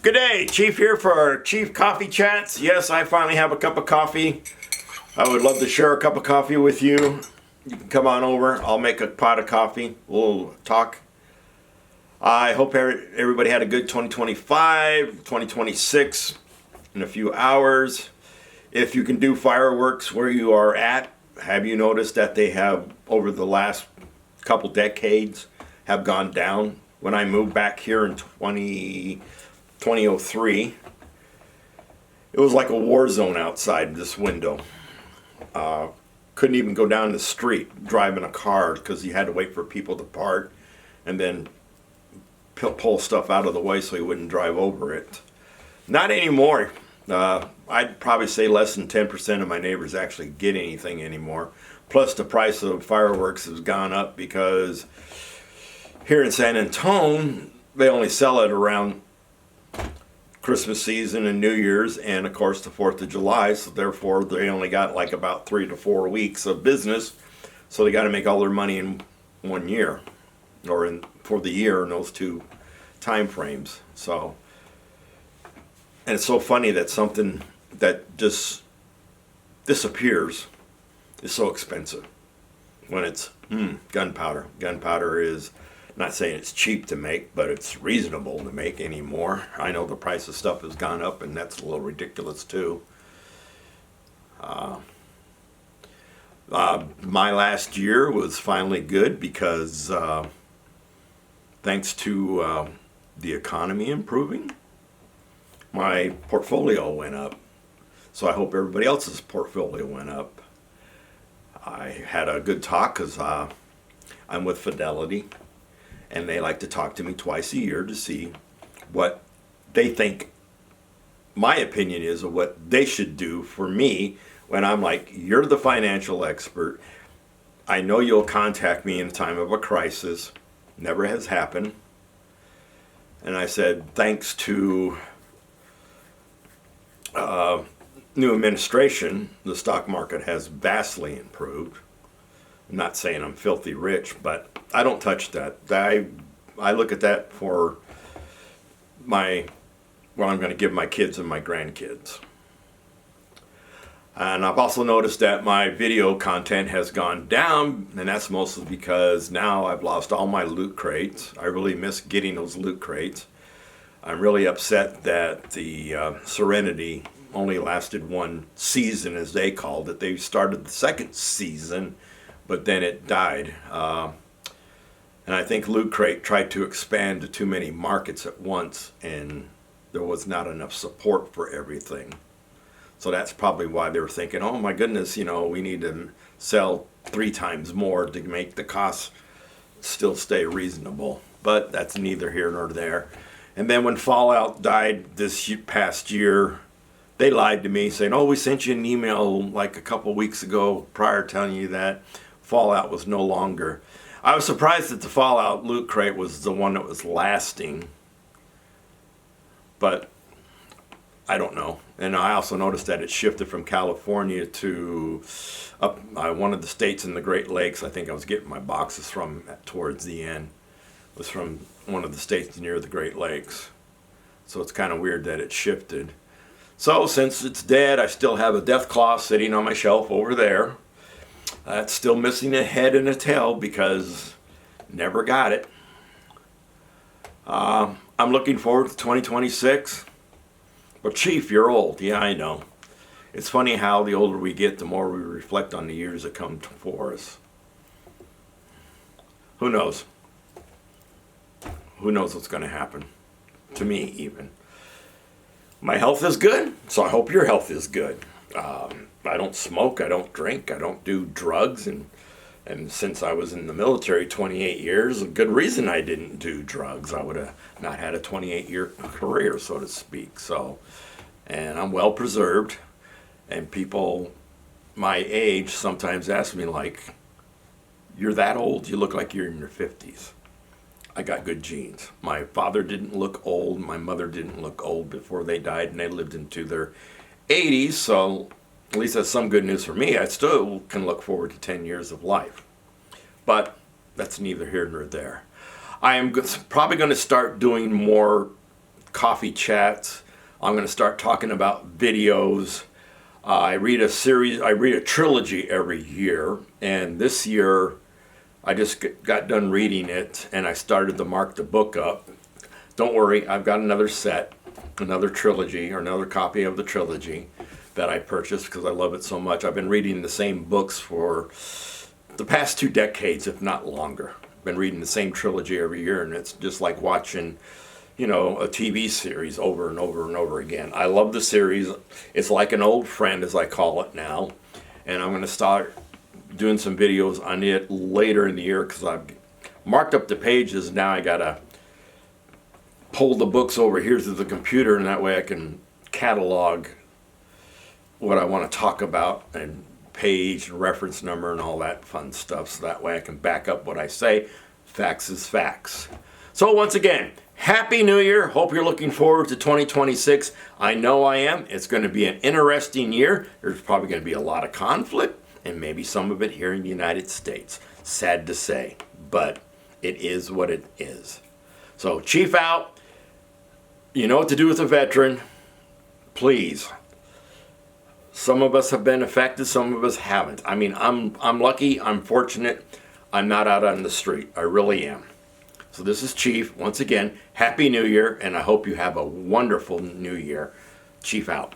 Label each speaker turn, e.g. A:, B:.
A: Good day, Chief here for our Chief Coffee Chats. Yes, I finally have a cup of coffee. I would love to share a cup of coffee with you. You can come on over. I'll make a pot of coffee. We'll talk. I hope everybody had a good 2025, 2026 in a few hours. If you can do fireworks where you are at, have you noticed that they have, over the last couple decades, have gone down? When I moved back here in 2003, it was like a war zone outside this window. Couldn't even go down the street driving a car because you had to wait for people to park and then pull stuff out of the way so you wouldn't drive over it. Not anymore. I'd probably say less than 10% of my neighbors actually get anything anymore. Plus the price of fireworks has gone up because here in San Antonio, they only sell it around Christmas season and New Year's and of course the 4th of July, so therefore they only got like about 3 to 4 weeks of business, so they got to make all their money in 1 year or for the year in those two time frames. So, and it's so funny that something that just disappears is so expensive when it's gunpowder. Gunpowder is, not saying it's cheap to make, but it's reasonable to make anymore. I know the price of stuff has gone up, and that's a little ridiculous too. My last year was finally good because thanks to the economy improving, my portfolio went up. So I hope everybody else's portfolio went up. I had a good talk because I'm with Fidelity, and they like to talk to me twice a year to see what they think my opinion is of what they should do for me when I'm like, you're the financial expert. I know you'll contact me in a time of a crisis. Never has happened. And I said, thanks to new administration, the stock market has vastly improved. I'm not saying I'm filthy rich, but I don't touch that. I look at that for what I'm going to give my kids and my grandkids. And I've also noticed that my video content has gone down, and that's mostly because now I've lost all my loot crates. I really miss getting those loot crates. I'm really upset that the Serenity only lasted one season, as they called it. They started the second season, but then it died. And I think Loot Crate tried to expand to too many markets at once, and there was not enough support for everything. So that's probably why they were thinking, oh my goodness, you know, we need to sell 3 times more to make the costs still stay reasonable. But that's neither here nor there. And then when Fallout died this past year, they lied to me saying, oh, we sent you an email like a couple weeks ago prior telling you that Fallout was no longer. I was surprised that the Fallout Loot Crate was the one that was lasting, but I don't know. And I also noticed that it shifted from California to up one of the states in the Great Lakes. I think I was getting my boxes from towards the end. It was from one of the states near the Great Lakes. So it's kind of weird that it shifted. So since it's dead, I still have a Death Claw sitting on my shelf over there. It's still missing a head and a tail because never got it. I'm looking forward to 2026. But Chief, you're old. Yeah, I know. It's funny how the older we get, the more we reflect on the years that come for us. Who knows? Who knows what's going to happen? To me, even. My health is good, so I hope your health is good. I don't smoke, I don't drink, I don't do drugs, and since I was in the military 28 years, a good reason I didn't do drugs. I would have not had a 28-year career, so to speak. So, and I'm well preserved, and people my age sometimes ask me like, you're that old? You look like you're in your 50s. I got good genes. My father didn't look old, my mother didn't look old before they died, and they lived into their 80s, so at least that's some good news for me. I still can look forward to 10 years of life. But that's neither here nor there. I am probably going to start doing more coffee chats. I'm going to start talking about videos. I read a trilogy every year, and this year I just got done reading it, and I started to mark the book up. Don't worry, I've got another set, another trilogy, or another copy of the trilogy that I purchased because I love it so much. I've been reading the same books for the past 2 decades, if not longer. I've been reading the same trilogy every year, and it's just like watching, you know, a TV series over and over and over again. I love the series. It's like an old friend, as I call it now, and I'm going to start doing some videos on it later in the year because I've marked up the pages. Now I got to pull the books over here to the computer, and that way I can catalog what I want to talk about and page and reference number and all that fun stuff, so that way I can back up what I say. Facts is facts. So once again, Happy New Year. Hope you're looking forward to 2026. I know I am. It's going to be an interesting year. There's probably going to be a lot of conflict, and maybe some of it here in the United States. Sad to say, but it is what it is. So Chief out. You know what to do with a veteran. Please. Some of us have been affected, some of us haven't. I mean, I'm lucky, I'm fortunate. I'm not out on the street. I really am. So this is Chief. Once again, Happy New Year, and I hope you have a wonderful New Year. Chief out.